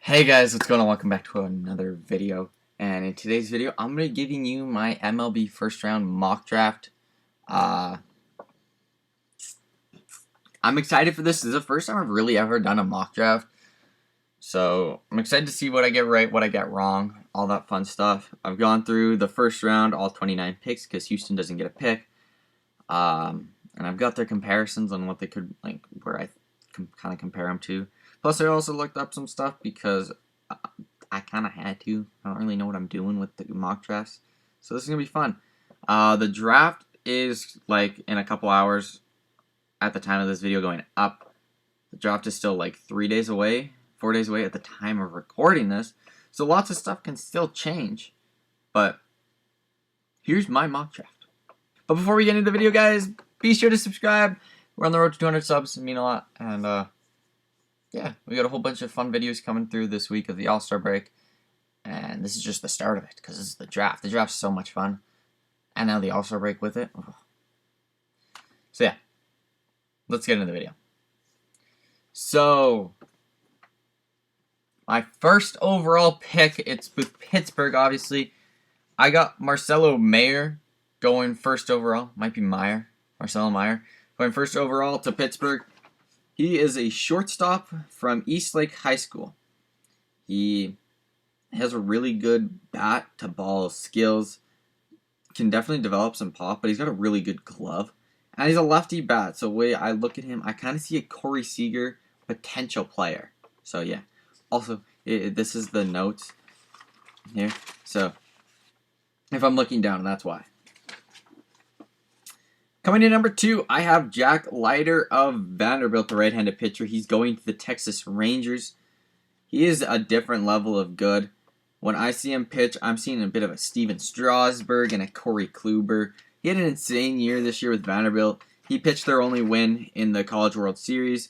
Hey guys, what's going on? Welcome back to another video. And in today's video, I'm going to be giving you my MLB first round mock draft. I'm excited for this. This is the first time I've really ever done a mock draft. So I'm excited to see what I get right, what I get wrong, all that fun stuff. I've gone through the first round, all 29 picks, because Houston doesn't get a pick. And I've got their comparisons on what they could, like, where I kind of compare them to. Plus, I also looked up some stuff because I kind of had to. I don't really know what I'm doing with the mock drafts. So this is going to be fun. The draft is, like, in a couple hours at the time of this video going up. The draft is still, like, 4 days away at the time of recording this. So lots of stuff can still change. But here's my mock draft. But before we get into the video, guys, be sure to subscribe. We're on the road to 200 subs. It means a lot. And, yeah, we got a whole bunch of fun videos coming through this week of the All-Star break. And this is just the start of it, because this is the draft. The draft's so much fun. And now the All-Star break with it. Oh. So, yeah. Let's get into the video. So, my first overall pick, it's with Pittsburgh, obviously. I got Marcelo Mayer going first overall. Might be Meyer. Marcelo Meyer. Going first overall to Pittsburgh. He is a shortstop from Eastlake High School. He has a really good bat-to-ball skills. Can definitely develop some pop, but he's got a really good glove. And he's a lefty bat, so the way I look at him, I kind of see a Corey Seager potential player. So, yeah. Also, this is the notes here. So, if I'm looking down, that's why. Coming in number 2, I have Jack Leiter of Vanderbilt, the right-handed pitcher. He's going to the Texas Rangers. He is a different level of good. When I see him pitch, I'm seeing a bit of a Steven Strasburg and a Corey Kluber. He had an insane year this year with Vanderbilt. He pitched their only win in the College World Series.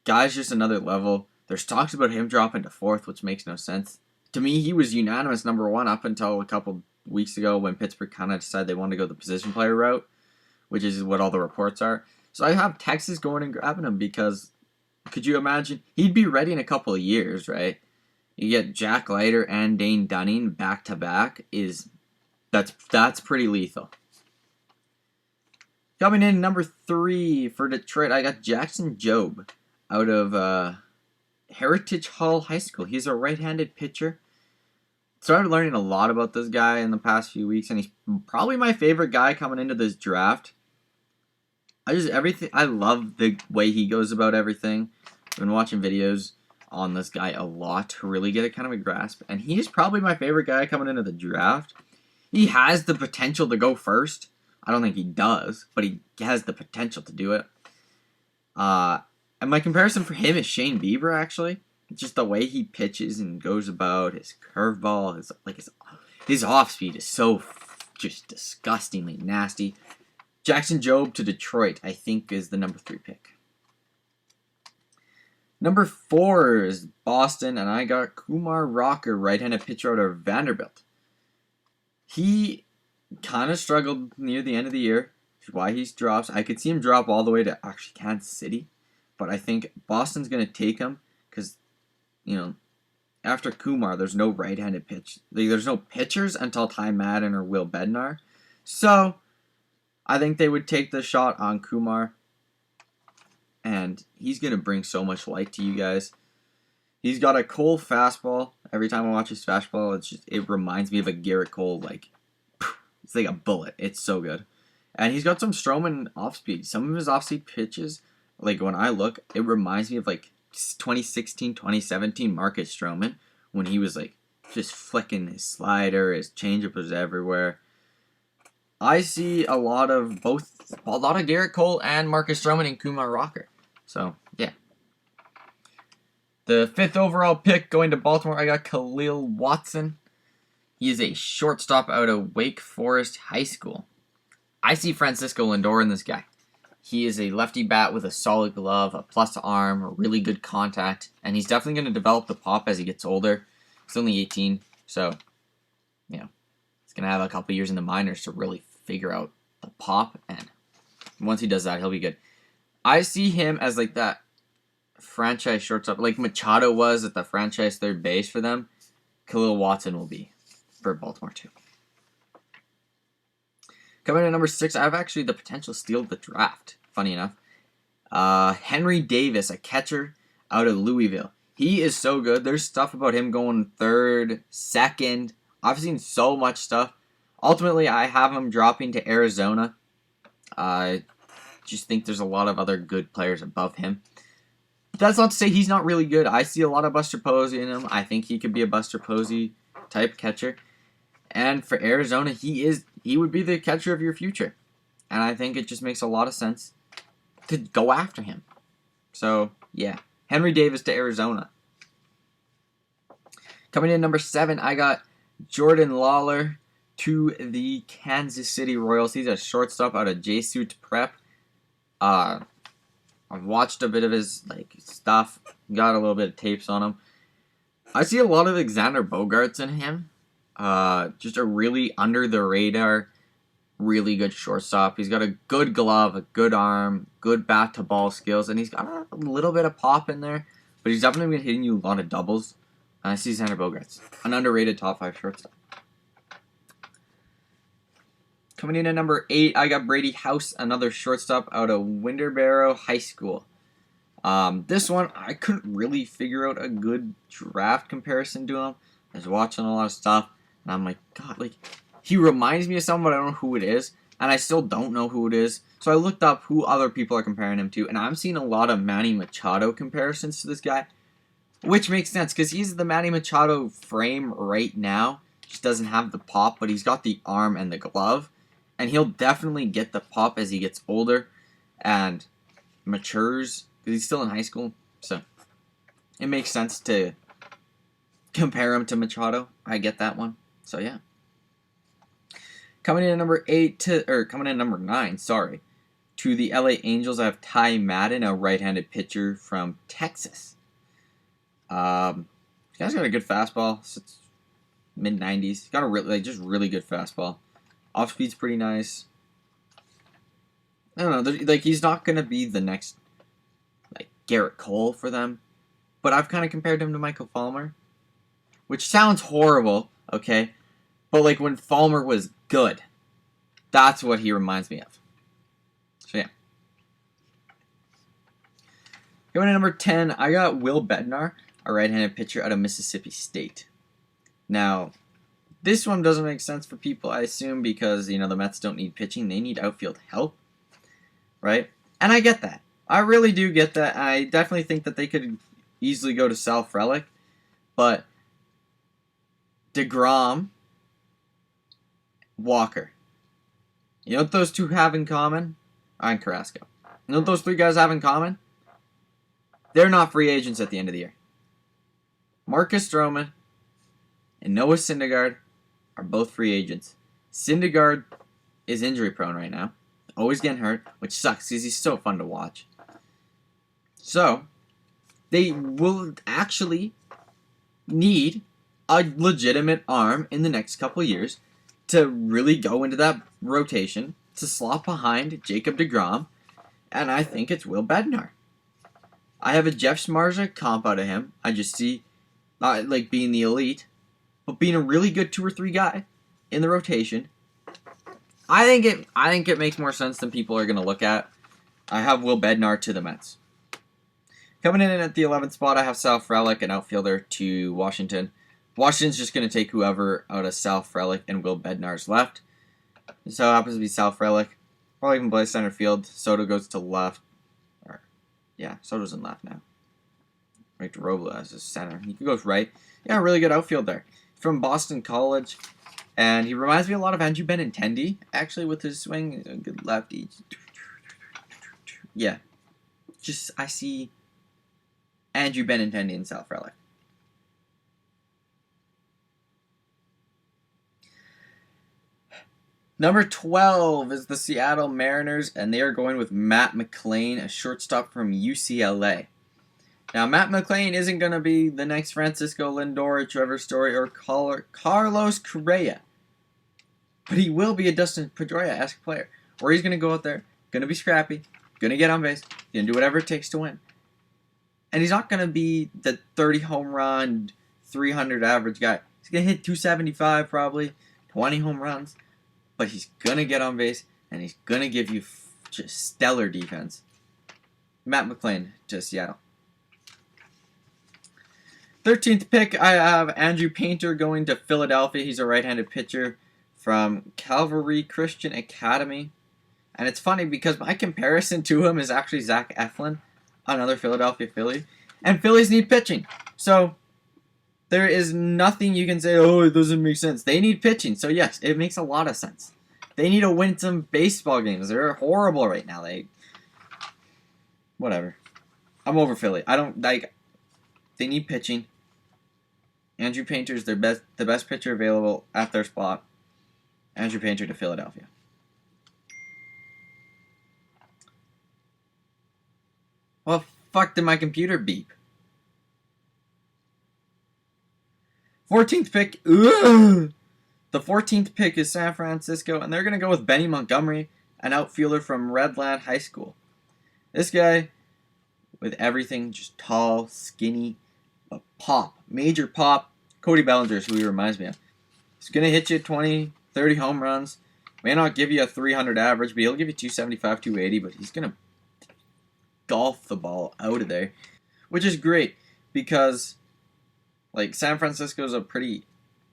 Guy's just another level. There's talks about him dropping to 4th, which makes no sense. To me, he was unanimous number 1 up until a couple weeks ago when Pittsburgh kind of decided they wanted to go the position player route, which is what all the reports are. So I have Texas going and grabbing him because, could you imagine? He'd be ready in a couple of years, right? You get Jack Leiter and Dane Dunning back-to-back. That's pretty lethal. Coming in number 3 for Detroit, I got Jackson Jobe out of Heritage Hall High School. He's a right-handed pitcher. Started learning a lot about this guy in the past few weeks, and he's probably my favorite guy coming into this draft. I love the way he goes about everything. I've been watching videos on this guy a lot to really get a kind of a grasp, and he's probably my favorite guy coming into the draft. He has the potential to go first. I don't think he does, but he has the potential to do it. And my comparison for him is Shane Bieber, actually. Just the way he pitches and goes about, his curveball, his off speed is so just disgustingly nasty. Jackson Jobe to Detroit, I think, is the number 3 pick. Number 4 is Boston, and I got Kumar Rocker, right-handed pitcher out of Vanderbilt. He kind of struggled near the end of the year, which is why he's dropped. I could see him drop all the way to actually Kansas City, but I think Boston's going to take him because, you know, after Kumar, there's no right-handed pitch. There's no pitchers until Ty Madden or Will Bednar. So, I think they would take the shot on Kumar. And he's going to bring so much light to you guys. He's got a Cole fastball. Every time I watch his fastball, it reminds me of a Garrett Cole. It's like a bullet. It's so good. And he's got some Stroman off-speed. Some of his off-speed pitches, like when I look, it reminds me of like 2016, 2017 Marcus Stroman, when he was like just flicking his slider, his changeup was everywhere. I see a lot of Garrett Cole and Marcus Stroman and Kumar Rocker. So, yeah. The 5th overall pick going to Baltimore, I got Khalil Watson. He is a shortstop out of Wake Forest High School. I see Francisco Lindor in this guy. He is a lefty bat with a solid glove, a plus arm, a really good contact, and he's definitely going to develop the pop as he gets older. He's only 18, so, you know, he's going to have a couple years in the minors to really figure out the pop, and once he does that, he'll be good. I see him as like that franchise shortstop, like Machado was at the franchise third base for them, Khalil Watson will be for Baltimore too. Coming in at number 6, I have actually the potential steal of the draft, funny enough. Henry Davis, a catcher out of Louisville. He is so good. There's stuff about him going third, second. I've seen so much stuff. Ultimately, I have him dropping to Arizona. I just think there's a lot of other good players above him. But that's not to say he's not really good. I see a lot of Buster Posey in him. I think he could be a Buster Posey type catcher. And for Arizona, he would be the catcher of your future. And I think it just makes a lot of sense to go after him. So, yeah. Henry Davis to Arizona. Coming in number 7, I got Jordan Lawler to the Kansas City Royals. He's a shortstop out of J-Suit Prep. I've watched a bit of his stuff. Got a little bit of tapes on him. I see a lot of Alexander Bogaerts in him. Just a really under-the-radar, really good shortstop. He's got a good glove, a good arm, good bat-to-ball skills, and he's got a little bit of pop in there, but he's definitely been hitting you a lot of doubles. And I see Xander Bogaerts, an underrated top 5 shortstop. Coming in at number 8, I got Brady House, another shortstop out of Winterboro High School. This one, I couldn't really figure out a good draft comparison to him. I was watching a lot of stuff, and I'm like, God, he reminds me of someone, but I don't know who it is, and I still don't know who it is. So I looked up who other people are comparing him to, and I'm seeing a lot of Manny Machado comparisons to this guy, which makes sense, because he's the Manny Machado frame right now. Just doesn't have the pop, but he's got the arm and the glove, and he'll definitely get the pop as he gets older and matures, because he's still in high school, so it makes sense to compare him to Machado. I get that one. So yeah. Coming in at number 9, to the LA Angels, I have Ty Madden, a right-handed pitcher from Texas. This guy's got a good fastball. It's mid-90s. He's got a really good fastball. Off speed's pretty nice. I don't know. He's not gonna be the next Garrett Cole for them, but I've kind of compared him to Michael Fulmer, which sounds horrible, okay? But when Fulmer was good, that's what he reminds me of. So yeah. Going to number 10, I got Will Bednar, a right-handed pitcher out of Mississippi State. Now, this one doesn't make sense for people, I assume, because the Mets don't need pitching; they need outfield help, right? And I get that. I really do get that. I definitely think that they could easily go to Sal Frelick, but DeGrom, Walker. You know what those two have in common? And Carrasco. You know what those 3 guys have in common? They're not free agents at the end of the year. Marcus Stroman and Noah Syndergaard are both free agents. Syndergaard is injury prone right now. Always getting hurt, which sucks because he's so fun to watch. So, they will actually need a legitimate arm in the next couple years to really go into that rotation, to slot behind Jacob deGrom, and I think it's Will Bednar. I have a Jeff Smarza comp out of him. I just see, not being the elite, but being a really good 2 or 3 guy in the rotation. I think it makes more sense than people are going to look at. I have Will Bednar to the Mets. Coming in at the 11th spot, I have Sal Frelick, an outfielder, to Washington. Washington's just going to take whoever out of Sal Frelick and Will Bednar's left. So it happens to be Sal Frelick. Probably can play center field. Soto goes to left. Soto's in left now. Right to Robles is center. He goes right. Yeah, really good outfield there. From Boston College. And he reminds me a lot of Andrew Benintendi, actually, with his swing. A good lefty. Yeah. I see Andrew Benintendi and Sal Frelick. Number 12 is the Seattle Mariners, and they are going with Matt McLain, a shortstop from UCLA. Now, Matt McLain isn't going to be the next Francisco Lindor, Trevor Story, or Carlos Correa, but he will be a Dustin Pedroia-esque player, where he's going to go out there, going to be scrappy, going to get on base, going to do whatever it takes to win. And he's not going to be the 30 home run, 300 average guy. He's going to hit 275 probably, 20 home runs. But he's going to get on base, and he's going to give you just stellar defense. Matt McClain to Seattle. 13th pick, I have Andrew Painter going to Philadelphia. He's a right-handed pitcher from Calvary Christian Academy. And it's funny because my comparison to him is actually Zach Eflin, another Philadelphia Philly. And Phillies need pitching. So there is nothing you can say, oh, it doesn't make sense. They need pitching. So yes, it makes a lot of sense. They need to win some baseball games. They're horrible right now. Whatever. I'm over Philly. I don't like. They need pitching. Andrew Painter's the best pitcher available at their spot. Andrew Painter to Philadelphia. Well, fuck, did my computer beep? 14th pick. Ugh. The 14th pick is San Francisco, and they're going to go with Benny Montgomery, an outfielder from Redland High School. This guy, with everything, just tall, skinny, a pop, major pop. Cody Bellinger is who he reminds me of. He's going to hit you 20, 30 home runs. May not give you a 300 average, but he'll give you 275, 280, but he's going to golf the ball out of there, which is great because, like, San Francisco is a pretty,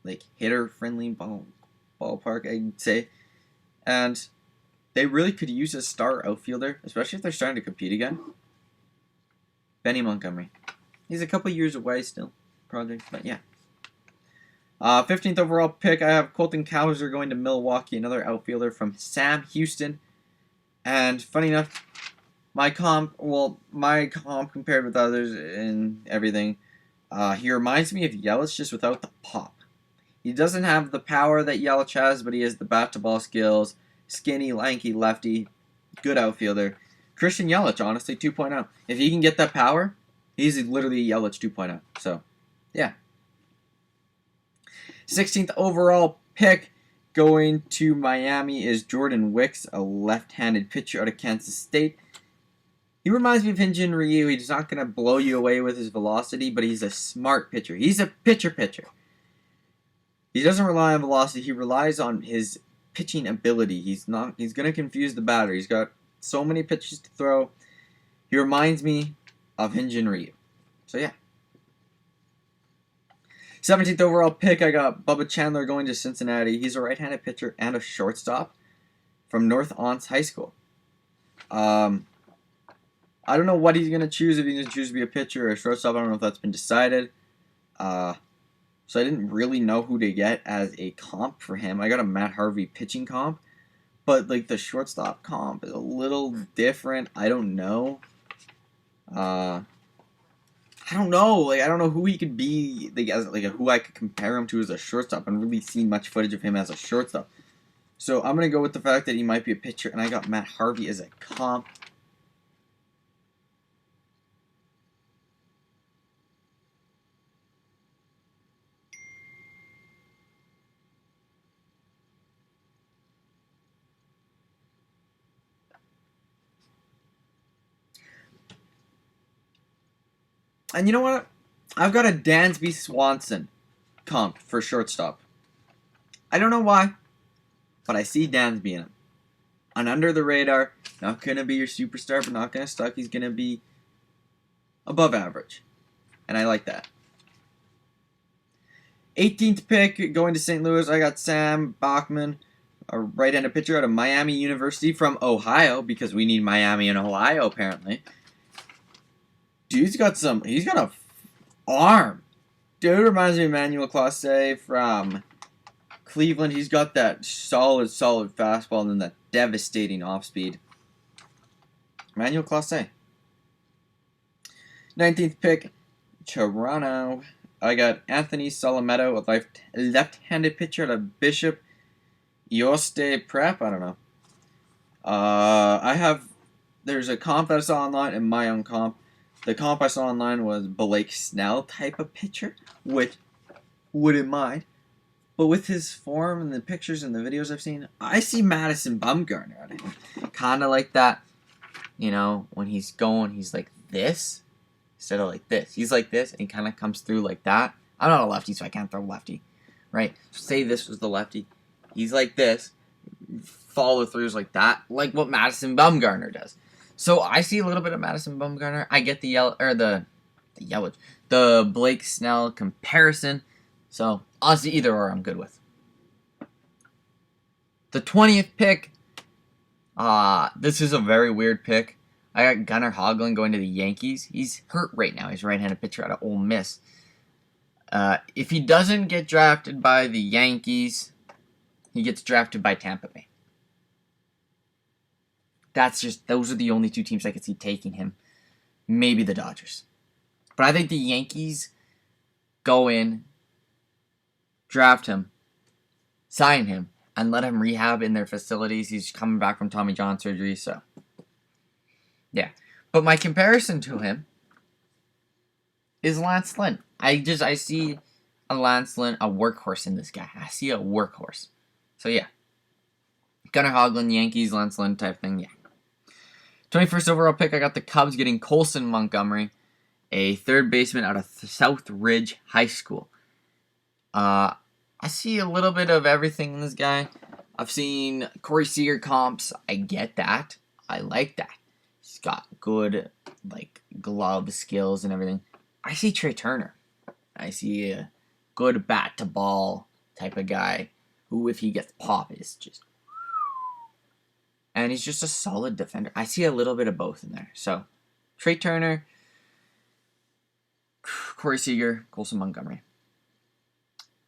like, hitter-friendly ballpark, I'd say, and they really could use a star outfielder, especially if they're starting to compete again. Benny Montgomery. He's a couple years away still, project, but yeah. 15th overall pick, I have Colton Cowser going to Milwaukee, another outfielder from Sam Houston. And funny enough, my comp compared with others and everything, he reminds me of Yelich just without the pop. He doesn't have the power that Yelich has, but he has the bat-to-ball skills. Skinny, lanky, lefty, good outfielder. Christian Yelich, honestly, 2.0. If he can get that power, he's literally a Yelich 2.0. So, yeah. 16th overall pick going to Miami is Jordan Wicks, a left-handed pitcher out of Kansas State. He reminds me of Hyun-Jin Ryu. He's not going to blow you away with his velocity, but he's a smart pitcher. He's a pitcher. He doesn't rely on velocity. He relies on his pitching ability. He's going to confuse the batter. He's got so many pitches to throw. He reminds me of Hyun-Jin Ryu. So, yeah. 17th overall pick, I got Bubba Chandler going to Cincinnati. He's a right-handed pitcher and a shortstop from North Aunts High School. I don't know what he's going to choose, if he's going to choose to be a pitcher or a shortstop. I don't know if that's been decided. So I didn't really know who to get as a comp for him. I got a Matt Harvey pitching comp, but like the shortstop comp is a little different. I don't know. I don't know. Like, I don't know who he could be, like, as who I could compare him to as a shortstop. I haven't really seen much footage of him as a shortstop. So I'm gonna go with the fact that he might be a pitcher, and I got Matt Harvey as a comp. And you know what? I've got a Dansby Swanson comp for shortstop. I don't know why, but I see Dansby in him. And under the radar, not going to be your superstar, but not going to suck. He's going to be above average. And I like that. 18th pick, going to St. Louis, I got Sam Bachman, a right-handed pitcher out of Miami University from Ohio, because we need Miami and Ohio, apparently. Dude's got he's got a arm. Dude reminds me of Emmanuel Clase from Cleveland. He's got that solid fastball and then that devastating off-speed. Emmanuel Clase. 19th pick, Toronto. I got Anthony Solometto, a left-handed pitcher out of Bishop Yoste Prep. I don't know. There's a comp that I saw online and my own comp. The comp I saw online was Blake Snell type of pitcher, which wouldn't mind. But with his form and the pictures and the videos I've seen, I see Madison Bumgarner out of him. Kind of like that, you know, when he's going, he's like this. instead of like this. He's like this, and he kind of comes through like that. I'm not a lefty, so I can't throw lefty, right? So say this was the lefty. He's like this. Follow throughs like that, like what Madison Bumgarner does. So I see a little bit of Madison Bumgarner. I get the Blake Snell comparison. So honestly, either or I'm good with. The 20th pick. This is a very weird pick. I got Gunnar Hoglund going to the Yankees. He's hurt right now. He's a right-handed pitcher out of Ole Miss. If he doesn't get drafted by the Yankees, he gets drafted by Tampa Bay. Those are the only two teams I could see taking him. Maybe the Dodgers. But I think the Yankees go in, draft him, sign him, and let him rehab in their facilities. He's coming back from Tommy John surgery, so yeah. But my comparison to him is Lance Lynn. I see a Lance Lynn, a workhorse in this guy. I see a workhorse. So yeah. Gunnar Hoglund, Yankees, Lance Lynn type thing, yeah. 21st overall pick, I got the Cubs getting Colson Montgomery, a third baseman out of South Ridge High School. I see a little bit of everything in this guy. I've seen Corey Seager comps. I get that. I like that. He's got good, glove skills and everything. I see Trey Turner. I see a good bat-to-ball type of guy who, if he gets pop, is just... And he's just a solid defender. I see a little bit of both in there. So, Trey Turner, Corey Seager, Colson Montgomery.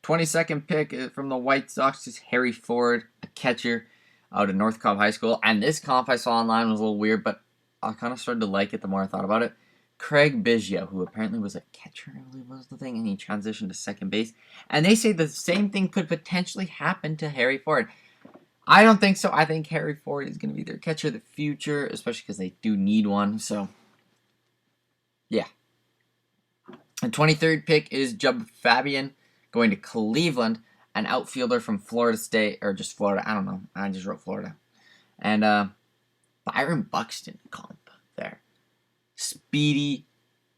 22nd pick from the White Sox is Harry Ford, a catcher out of North Cobb High School. And this comp I saw online was a little weird, but I kind of started to like it the more I thought about it. Craig Biggio, who apparently was a catcher, I believe was the thing, and he transitioned to second base. And they say the same thing could potentially happen to Harry Ford. I don't think so. I think Harry Ford is going to be their catcher of the future, especially because they do need one. So, yeah. The 23rd pick is Jub Fabian, going to Cleveland, an outfielder from Florida State, or just Florida. I don't know. I just wrote Florida. And Byron Buxton comp there. Speedy,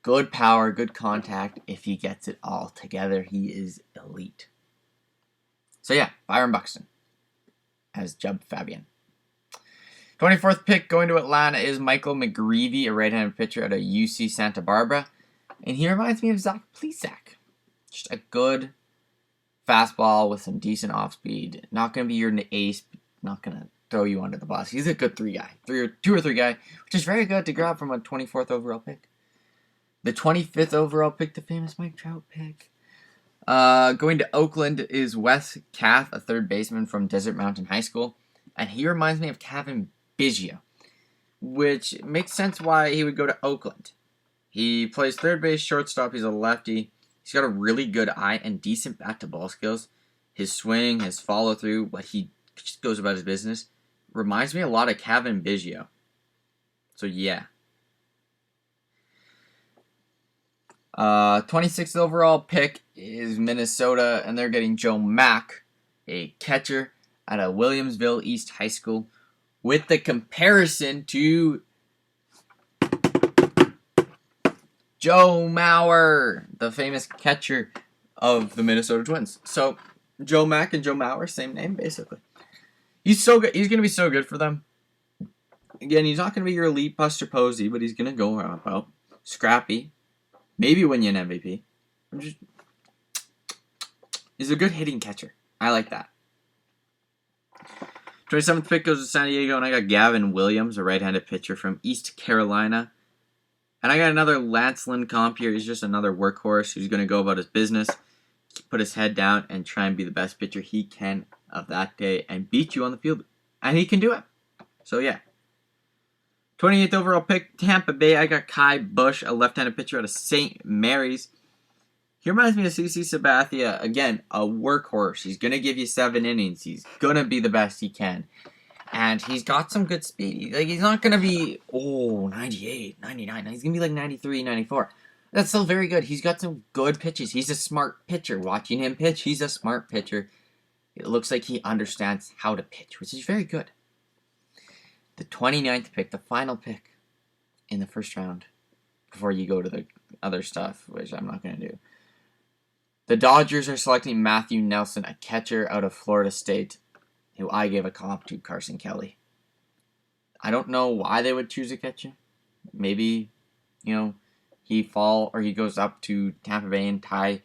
good power, good contact. If he gets it all together, he is elite. So yeah, Byron Buxton as Jub Fabian. 24th pick going to Atlanta is Michael McGreevy, a right-handed pitcher out of UC Santa Barbara. And he reminds me of Zach Plesac. Just a good fastball with some decent off-speed. Not going to be your ace. Not going to throw you under the bus. He's a good two or three guy, which is very good to grab from a 24th overall pick. The 25th overall pick, the famous Mike Trout pick. Going to Oakland is Wes Kath, a third baseman from Desert Mountain High School. And he reminds me of Kevin Biggio, which makes sense why he would go to Oakland. He plays third base, shortstop. He's a lefty. He's got a really good eye and decent bat-to-ball skills. His swing, his follow-through, what he just goes about his business, reminds me a lot of Kevin Biggio. So, yeah. 26th overall pick is Minnesota, and they're getting Joe Mack, a catcher out of Williamsville East High School, with the comparison to Joe Mauer, the famous catcher of the Minnesota Twins. So, Joe Mack and Joe Mauer, same name, basically. He's so good. He's going to be so good for them. Again, he's not going to be your elite Buster Posey, but he's going to go out scrappy. Maybe win you an MVP. He's a good hitting catcher. I like that. 27th pick goes to San Diego, and I got Gavin Williams, a right-handed pitcher from East Carolina. And I got another Lance Lynn comp here. He's just another workhorse who's going to go about his business, put his head down, and try and be the best pitcher he can of that day and beat you on the field. And he can do it. So, yeah. 28th overall pick, Tampa Bay. I got Kai Bush, a left-handed pitcher out of St. Mary's. He reminds me of CC Sabathia. Again, a workhorse. He's going to give you 7 innings. He's going to be the best he can. And he's got some good speed. He's not going to be, 98, 99. He's going to be like 93, 94. That's still very good. He's got some good pitches. He's a smart pitcher. Watching him pitch, he's a smart pitcher. It looks like he understands how to pitch, which is very good. The 29th pick, the final pick in the first round, before you go to the other stuff, which I'm not going to do. The Dodgers are selecting Matthew Nelson, a catcher out of Florida State, who I gave a comp to Carson Kelly. I don't know why they would choose a catcher. Maybe, he goes up to Tampa Bay and Kai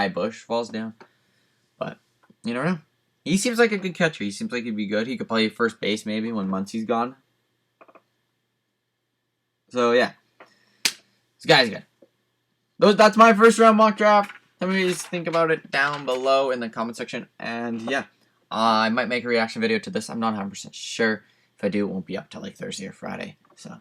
Bush falls down. But you don't know. He seems like a good catcher. He seems like he'd be good. He could play first base maybe when Muncy's gone. So yeah, this guy's good. That's my first round mock draft. Tell me what you think about it down below in the comment section. And yeah, I might make a reaction video to this. I'm not 100% sure. If I do, it won't be up till like Thursday or Friday. So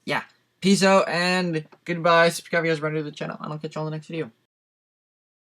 yeah, peace out and goodbye. Subscribe if you guys are new to the channel, and I'll catch you all in the next video.